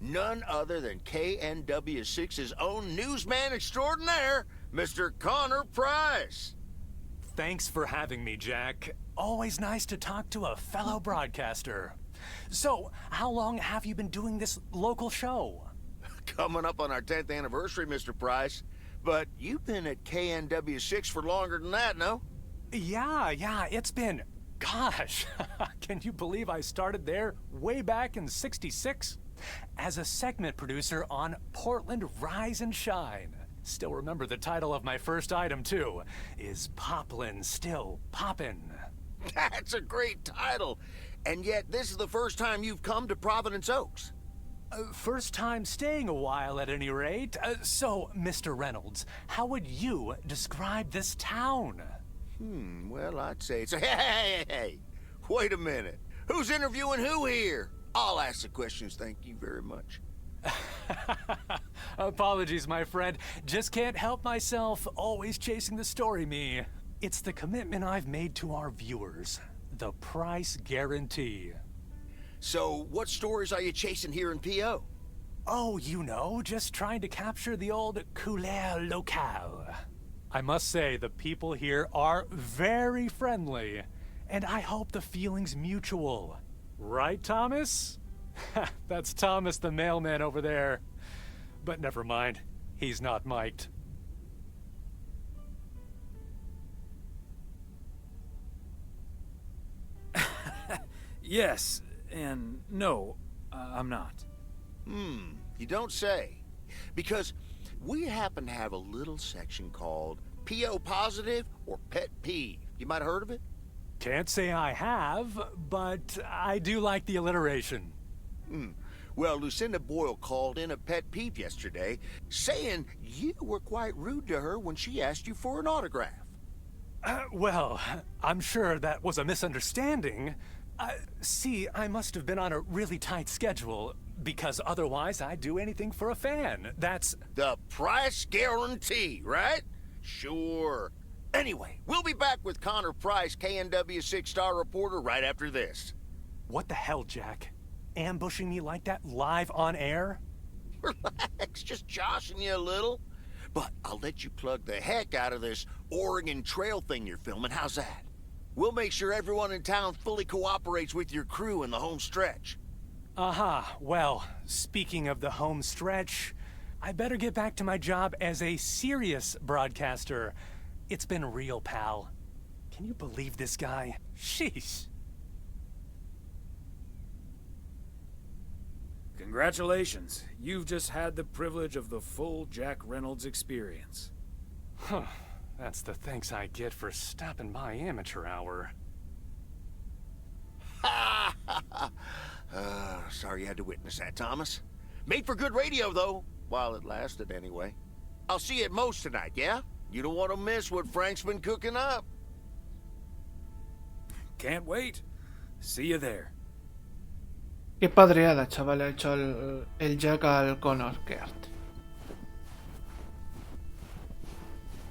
None other than KNW6's own newsman extraordinaire, Mr. Connor Price. Thanks for having me, Jack. Always nice to talk to a fellow broadcaster. So, how long have you been doing this local show? Coming up on our 10th anniversary, Mr. Price. But you've been at KNW6 for longer than that, no? Yeah, it's been... Gosh, can you believe I started there way back in '66? As a segment producer on Portland Rise and Shine. Still remember the title of my first item, too. Is Poplin Still Poppin'? That's a great title. And yet, this is the first time you've come to Providence Oaks. First time staying a while, at any rate. So, Mr. Reynolds, how would you describe this town? Well, I'd say it's... Hey! Wait a minute. Who's interviewing who here? I'll ask the questions, thank you very much. Apologies, my friend. Just can't help myself. Always chasing the story, me. It's the commitment I've made to our viewers. The price guarantee. So, what stories are you chasing here in P.O.? Oh, you know, just trying to capture the old couleur locale. I must say, the people here are very friendly, and I hope the feeling's mutual. Right, Thomas? That's Thomas the mailman over there. But never mind, he's not mic'd. Yes, and no, I'm not. You don't say. Because we happen to have a little section called PO positive or pet peeve. You might have heard of it? Can't say I have, but I do like the alliteration. Well, Lucinda Boyle called in a pet peeve yesterday, saying you were quite rude to her when she asked you for an autograph. Well, I'm sure that was a misunderstanding. See, I must have been on a really tight schedule, because otherwise I'd do anything for a fan. That's the price guarantee, right? Sure. Anyway, we'll be back with Connor Price, KNW 6-star reporter, right after this. What the hell, Jack? Ambushing me like that live on air? Relax, just joshing you a little. But I'll let you plug the heck out of this Oregon Trail thing you're filming. How's that? We'll make sure everyone in town fully cooperates with your crew in the home stretch. Well, speaking of the home stretch, I better get back to my job as a serious broadcaster. It's been real, pal. Can you believe this guy? Sheesh. Congratulations. You've just had the privilege of the full Jack Reynolds experience. Huh. That's the thanks I get for stopping by amateur hour. Sorry you had to witness that, Thomas. Made for good radio, though. While it lasted, anyway. I'll see you at Moe's tonight, yeah? You don't want to miss what Frank's been cooking up. Can't wait. See you there. Qué padreada, chaval, ha hecho el Jack al Connor. Qué arte.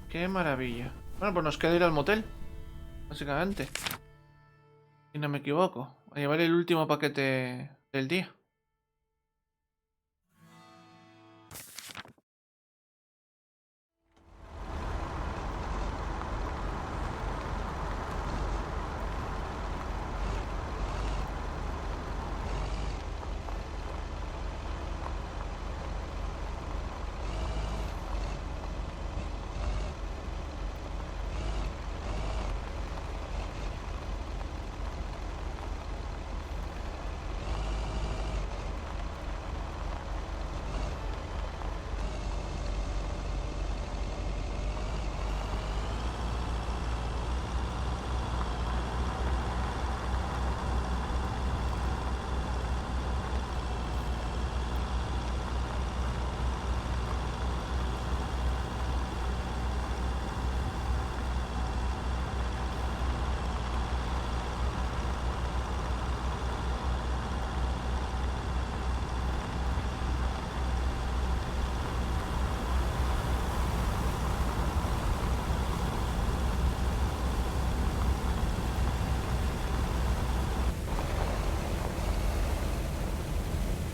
Qué maravilla. Bueno, pues nos queda ir al motel. Básicamente. Si no me equivoco. A llevar el último paquete del día.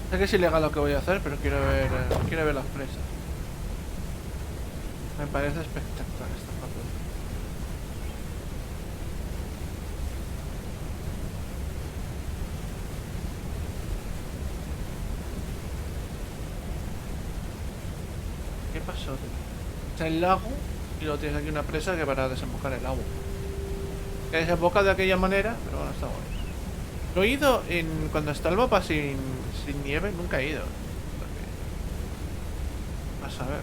Sé que es ilegal lo que voy a hacer, pero quiero ver las presas. Me parece espectacular esta parte. ¿Qué pasó, tío? Está el lago y luego tienes aquí una presa que para desembocar el agua. Que desemboca de aquella manera, pero bueno, está bueno. Lo he ido cuando está el mapa sin nieve, nunca he ido. Vas a ver.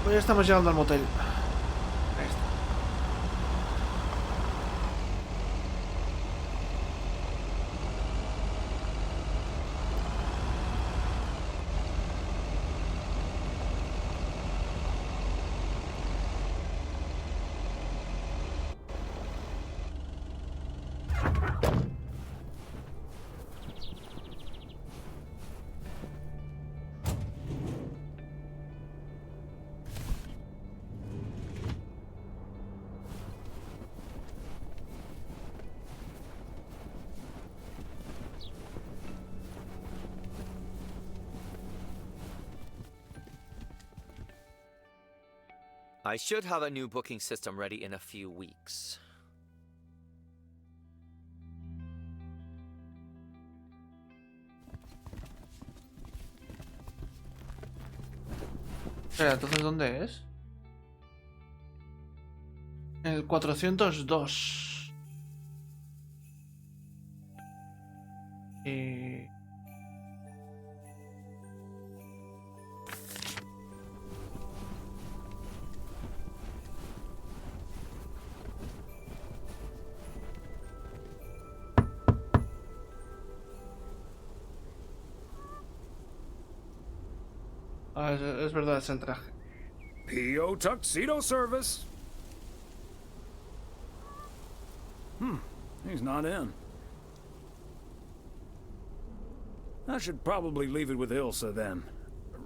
Pues ya estamos llegando al motel. Ahí está. I should have a new booking system ready in a few weeks. Espera, entonces, ¿dónde es? El 402. Ah, es verdad, es el traje. P.O. Tuxedo Service. He's not in. I should probably leave it with Ilsa then.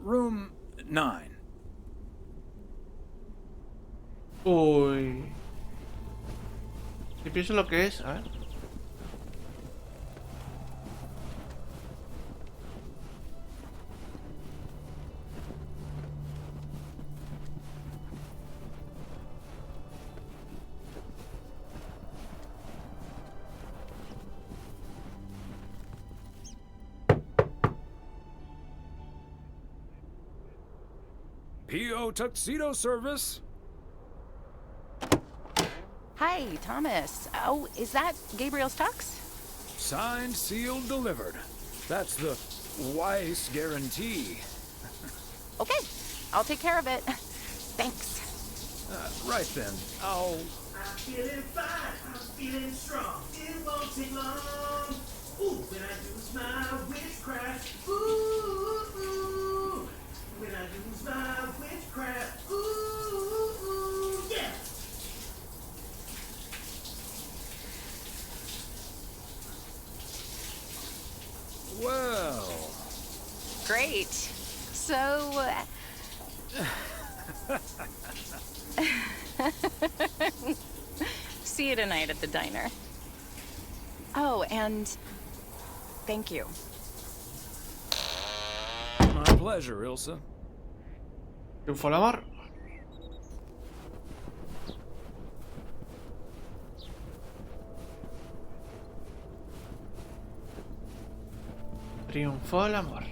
Room 9. Uy. Si pienso lo que es, a ver. P.O. Tuxedo Service. Hi, Thomas. Oh, is that Gabriel's tux? Signed, sealed, delivered. That's the Weiss guarantee. Okay, I'll take care of it. Thanks. Right then, I'll... I'm feeling fine, I'm feeling strong. It won't take long. Ooh, when I use my witchcraft. Ooh. When I use my witchcraft. Ooh, yeah. Well... Great. So... See you tonight at the diner. Oh, and thank you. My pleasure, Ilsa. Triunfo el amor. Triunfó el amor.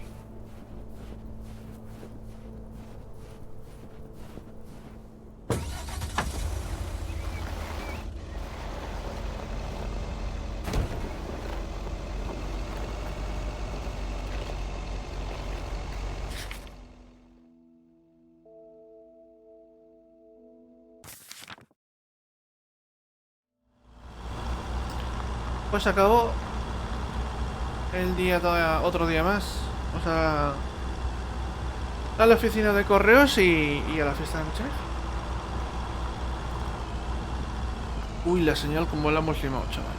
Pues acabó el día, otro día más. O sea, a la oficina de correos y a la fiesta de noche. Uy, la señal como la hemos limado, chaval.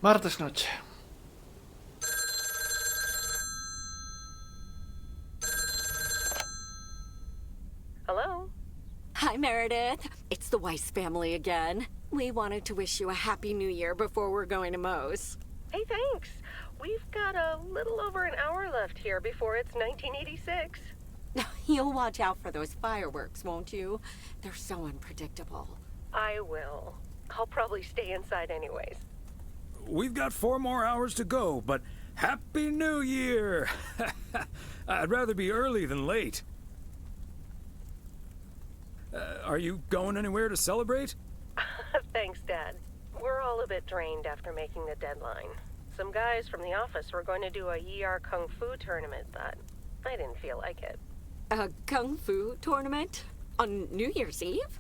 Martes noche. Hello? Hi, Meredith. It's the Weiss family again. We wanted to wish you a happy new year before we're going to Moe's. Hey, thanks. We've got a little over an hour left here before it's 1986. You'll watch out for those fireworks, won't you? They're so unpredictable. I will. I'll probably stay inside anyways. We've got 4 more hours to go, but Happy New Year! I'd rather be early than late. Are you going anywhere to celebrate? Thanks, Dad. We're all a bit drained after making the deadline. Some guys from the office were going to do a ER Kung Fu tournament, but I didn't feel like it. A Kung Fu tournament? On New Year's Eve?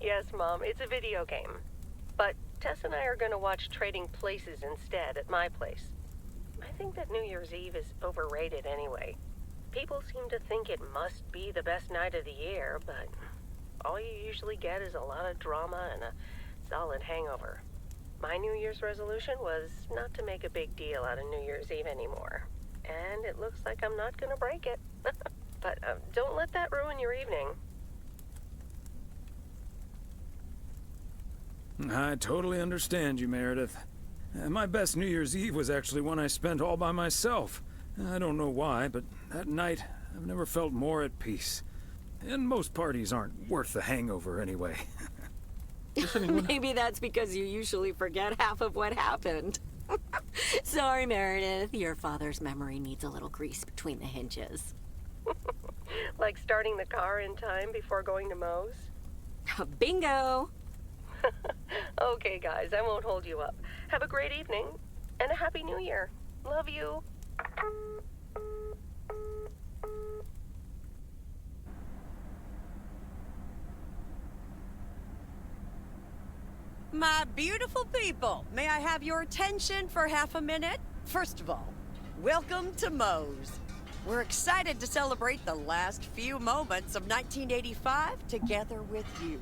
Yes, Mom, it's a video game. But Tess and I are going to watch Trading Places instead at my place. I think that New Year's Eve is overrated anyway. People seem to think it must be the best night of the year, but all you usually get is a lot of drama and a solid hangover. My New Year's resolution was not to make a big deal out of New Year's Eve anymore. And it looks like I'm not going to break it. But don't let that ruin your evening. I totally understand you, Meredith. My best New Year's Eve was actually one I spent all by myself. I don't know why, but that night I've never felt more at peace. And most parties aren't worth the hangover anyway. Maybe that's because you usually forget half of what happened. Sorry, Meredith. Your father's memory needs a little grease between the hinges. Like starting the car in time before going to Moe's? Bingo! Okay, guys, I won't hold you up. Have a great evening, and a Happy New Year. Love you. My beautiful people, may I have your attention for half a minute? First of all, welcome to Moe's. We're excited to celebrate the last few moments of 1985 together with you.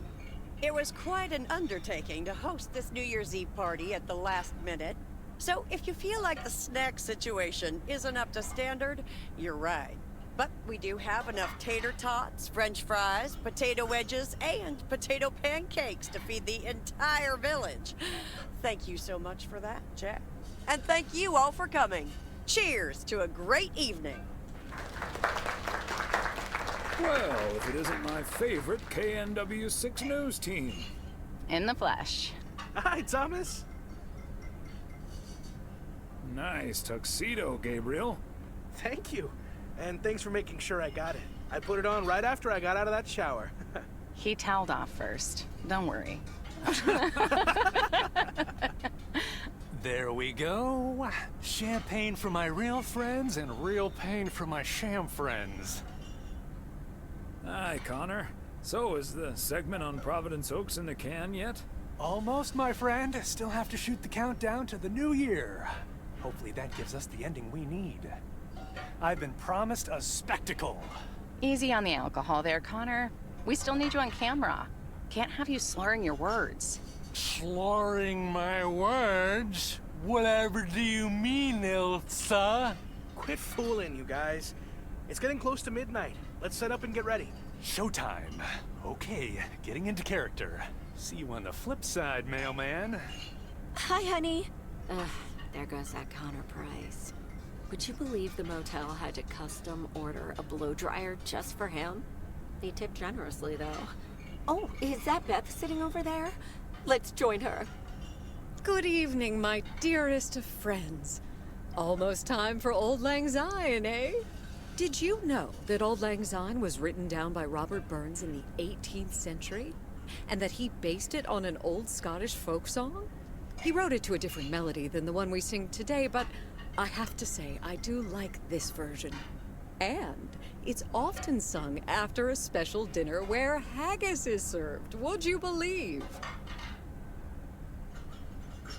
It was quite an undertaking to host this New Year's Eve party at the last minute. So if you feel like the snack situation isn't up to standard, you're right. But we do have enough tater tots, french fries, potato wedges, and potato pancakes to feed the entire village. Thank you so much for that, Jack. And thank you all for coming. Cheers to a great evening. Well, if it isn't my favorite KNW6 news team. In the flesh. Hi, Thomas. Nice tuxedo, Gabriel. Thank you. And thanks for making sure I got it. I put it on right after I got out of that shower. He toweled off first. Don't worry. There we go. Champagne for my real friends and real pain for my sham friends. Hi, Connor. So, is the segment on Providence Oaks in the can yet? Almost, my friend. Still have to shoot the countdown to the new year. Hopefully that gives us the ending we need. I've been promised a spectacle. Easy on the alcohol there, Connor. We still need you on camera. Can't have you slurring your words. Slurring my words? Whatever do you mean, Ilsa? Quit fooling, you guys. It's getting close to midnight. Let's set up and get ready. Showtime. Okay, getting into character. See you on the flip side, mailman. Hi, honey. There goes that Connor Price. Would you believe the motel had to custom order a blow dryer just for him? He tipped generously, though. Oh, is that Beth sitting over there? Let's join her. Good evening, my dearest of friends. Almost time for Auld Lang Syne, eh? Did you know that Auld Lang Syne was written down by Robert Burns in the 18th century? And that he based it on an old Scottish folk song? He wrote it to a different melody than the one we sing today, but I have to say, I do like this version. And it's often sung after a special dinner where haggis is served. Would you believe?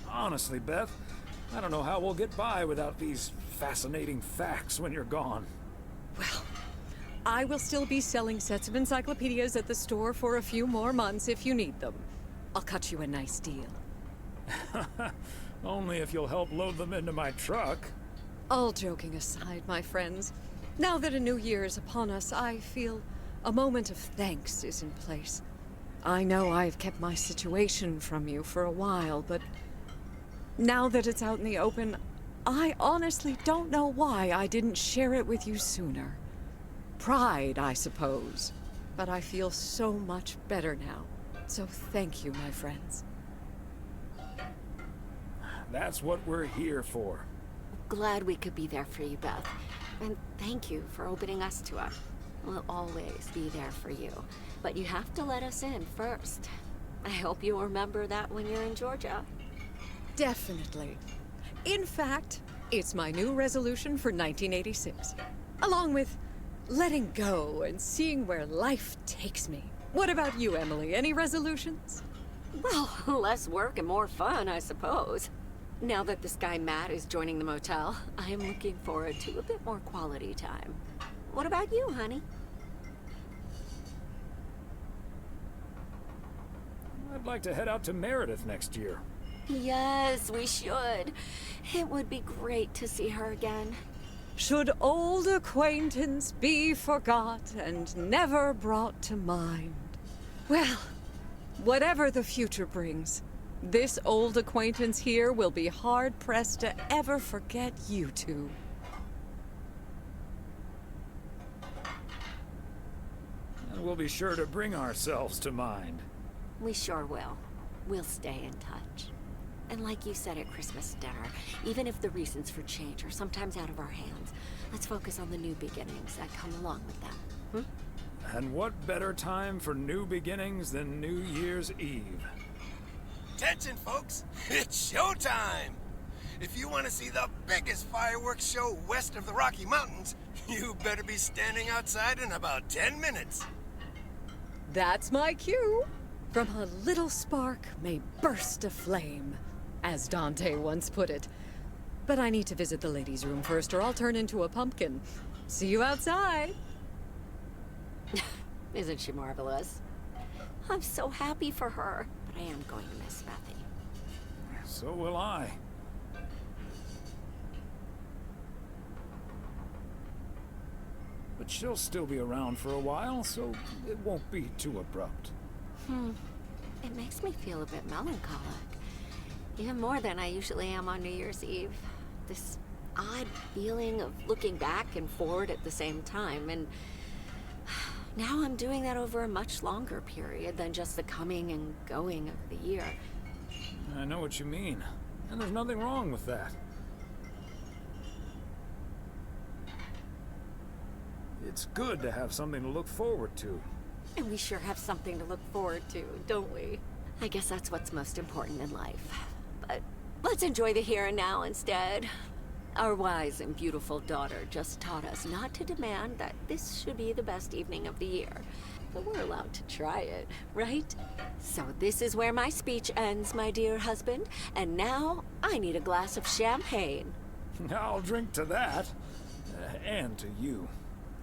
Honestly, Beth, I don't know how we'll get by without these fascinating facts when you're gone. Well, I will still be selling sets of encyclopedias at the store for a few more months if you need them. I'll cut you a nice deal. Only if you'll help load them into my truck. All joking aside, my friends, now that a new year is upon us, I feel a moment of thanks is in place. I know I've kept my situation from you for a while, but now that it's out in the open, I honestly don't know why I didn't share it with you sooner. Pride, I suppose. But I feel so much better now. So thank you, my friends. That's what we're here for. Glad we could be there for you, Beth. And thank you for opening us to us. We'll always be there for you. But you have to let us in first. I hope you'll remember that when you're in Georgia. Definitely. In fact, it's my new resolution for 1986. Along with letting go and seeing where life takes me. What about you, Emily? Any resolutions? Well, less work and more fun, I suppose. Now that this guy Matt is joining the motel, I am looking forward to a bit more quality time. What about you, honey? I'd like to head out to Meredith next year. Yes, we should. It would be great to see her again. Should old acquaintance be forgot and never brought to mind? Well, whatever the future brings, this old acquaintance here will be hard-pressed to ever forget you two. And we'll be sure to bring ourselves to mind. We sure will. We'll stay in touch. And like you said at Christmas dinner, even if the reasons for change are sometimes out of our hands, let's focus on the new beginnings that come along with them. And what better time for new beginnings than New Year's Eve? Attention, folks! It's showtime! If you want to see the biggest fireworks show west of the Rocky Mountains, you better be standing outside in about 10 minutes. That's my cue. From a little spark may burst a flame, as Dante once put it. But I need to visit the ladies' room first, or I'll turn into a pumpkin. See you outside. Isn't she marvelous? I'm so happy for her, but I am going to miss Bethy. So will I. But she'll still be around for a while, so it won't be too abrupt. It makes me feel a bit melancholic. Even more than I usually am on New Year's Eve. This odd feeling of looking back and forward at the same time, and now I'm doing that over a much longer period than just the coming and going of the year. I know what you mean, and there's nothing wrong with that. It's good to have something to look forward to. And we sure have something to look forward to, don't we? I guess that's what's most important in life. But let's enjoy the here and now instead. Our wise and beautiful daughter just taught us not to demand that this should be the best evening of the year. But we're allowed to try it, right? So this is where my speech ends, my dear husband. And now I need a glass of champagne. I'll drink to that. And to you.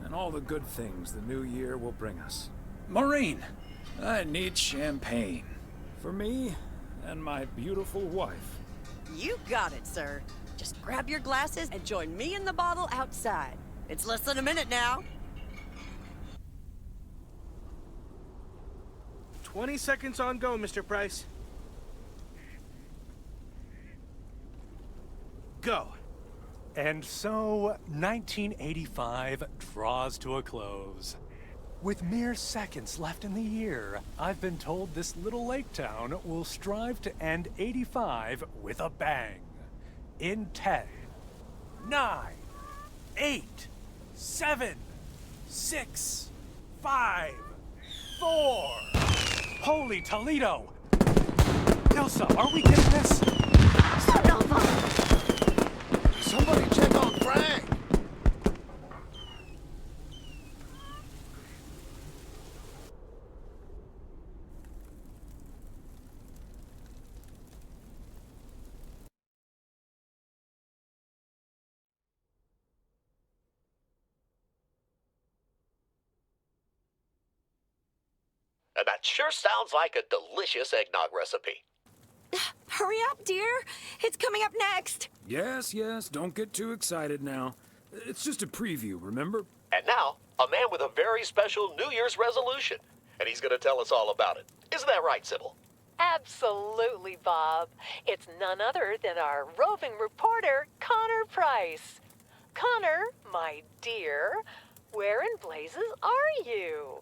And all the good things the new year will bring us. Maureen, I need champagne. For me and my beautiful wife. You got it, sir. Just grab your glasses and join me in the bottle outside. It's less than a minute now. 20 seconds on go, Mr. Price. Go. And so, 1985 draws to a close. With mere seconds left in the year, I've been told this little lake town will strive to end 85 with a bang. In 10, 9, 8, 7, 6, 5, 4. Holy Toledo! Ilsa, are we getting this? Somebody check on Frank! That sure sounds like a delicious eggnog recipe. Hurry up, dear. It's coming up next. Yes, don't get too excited now. It's just a preview, remember? And now, a man with a very special New Year's resolution. And he's going to tell us all about it. Isn't that right, Sybil? Absolutely, Bob. It's none other than our roving reporter, Connor Price. Connor, my dear, where in blazes are you?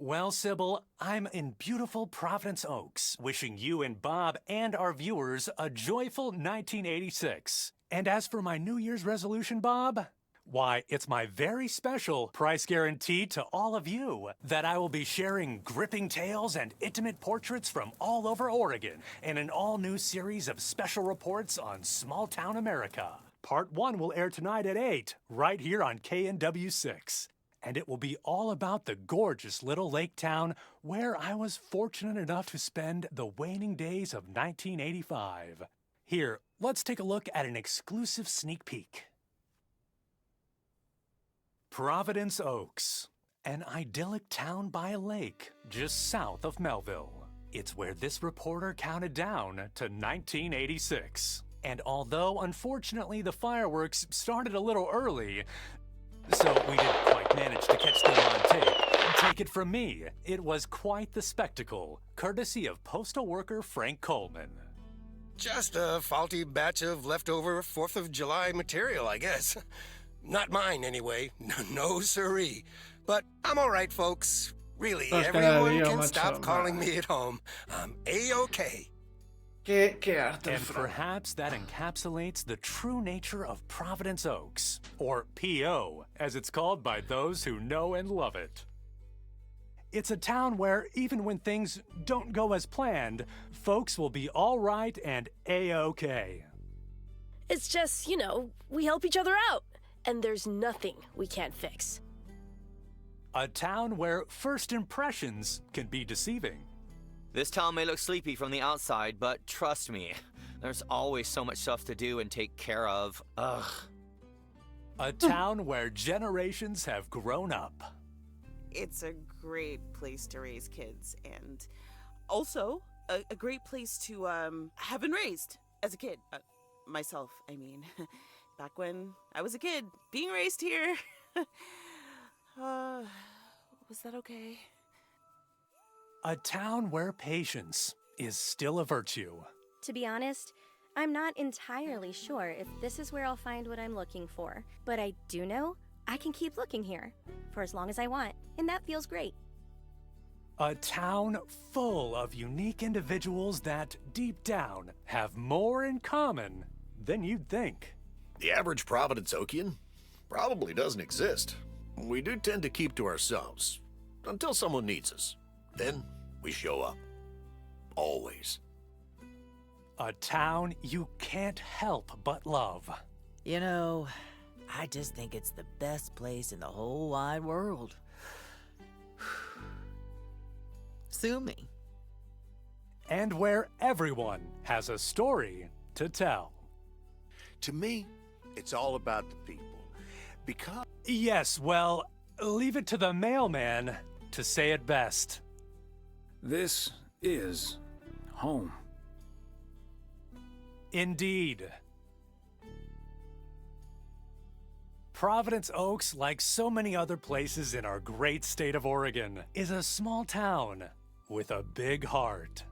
Well, Sybil, I'm in beautiful Providence Oaks, wishing you and Bob and our viewers a joyful 1986. And as for my New Year's resolution, Bob, why, it's my very special price guarantee to all of you that I will be sharing gripping tales and intimate portraits from all over Oregon in an all-new series of special reports on small-town America. Part 1 will air tonight at 8, right here on KNW6. And it will be all about the gorgeous little lake town where I was fortunate enough to spend the waning days of 1985. Here, let's take a look at an exclusive sneak peek. Providence Oaks, an idyllic town by a lake just south of Melville. It's where this reporter counted down to 1986. And although, unfortunately, the fireworks started a little early, so we didn't quite manage to catch them on tape. Take it from me, it was quite the spectacle, courtesy of postal worker Frank Coleman. Just a faulty batch of leftover 4th of July material, I guess. Not mine, anyway. No siree. But I'm all right, folks. Really, everyone can stop calling me at home. I'm A-OK. And perhaps that encapsulates the true nature of Providence Oaks, or P.O., as it's called by those who know and love it. It's a town where even when things don't go as planned, folks will be all right and A-OK. It's just, you know, we help each other out, and there's nothing we can't fix. A town where first impressions can be deceiving. This town may look sleepy from the outside, but trust me, there's always so much stuff to do and take care of. Ugh. A town where generations have grown up. It's a great place to raise kids, and also a great place to have been raised as a kid. Myself, I mean. Back when I was a kid, being raised here. Was that okay? A town where patience is still a virtue. To be honest, I'm not entirely sure if this is where I'll find what I'm looking for, but I do know I can keep looking here for as long as I want, and that feels great. A town full of unique individuals that, deep down, have more in common than you'd think. The average Providence Okian probably doesn't exist. We do tend to keep to ourselves until someone needs us. Then we show up. Always. A town you can't help but love. You know, I just think it's the best place in the whole wide world. Sue me. And where everyone has a story to tell. To me, it's all about the people. Because... Yes, well, leave it to the mailman to say it best. This is home. Indeed. Providence Oaks, like so many other places in our great state of Oregon, is a small town with a big heart.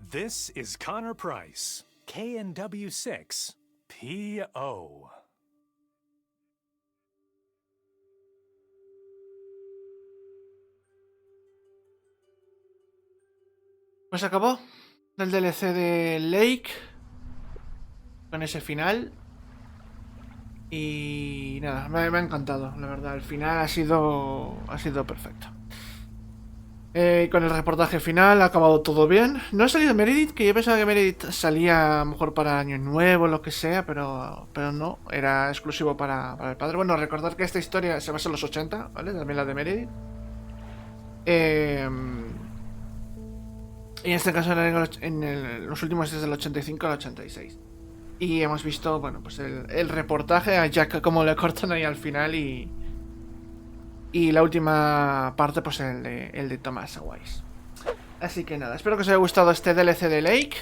This is Connor Price, KNW6, P.O. Pues acabó el DLC de Lake con ese final y nada, me ha encantado, la verdad. El final ha sido perfecto. Con el reportaje final ha acabado todo bien. No ha salido Meredith, que yo pensaba que Meredith salía a lo mejor para Año Nuevo o lo que sea, pero no, era exclusivo para el padre. Bueno, recordar que esta historia se basa en los 80, ¿vale? También la de Meredith. Y en este caso era en los últimos desde el 85 al 86. Y hemos visto, bueno, pues el reportaje a Jack, como le cortan ahí al final y la última parte, pues el de Thomas Wise. Así que nada, espero que os haya gustado este DLC de Lake.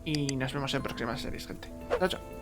Y nos vemos en próximas series, gente. Chao, chao.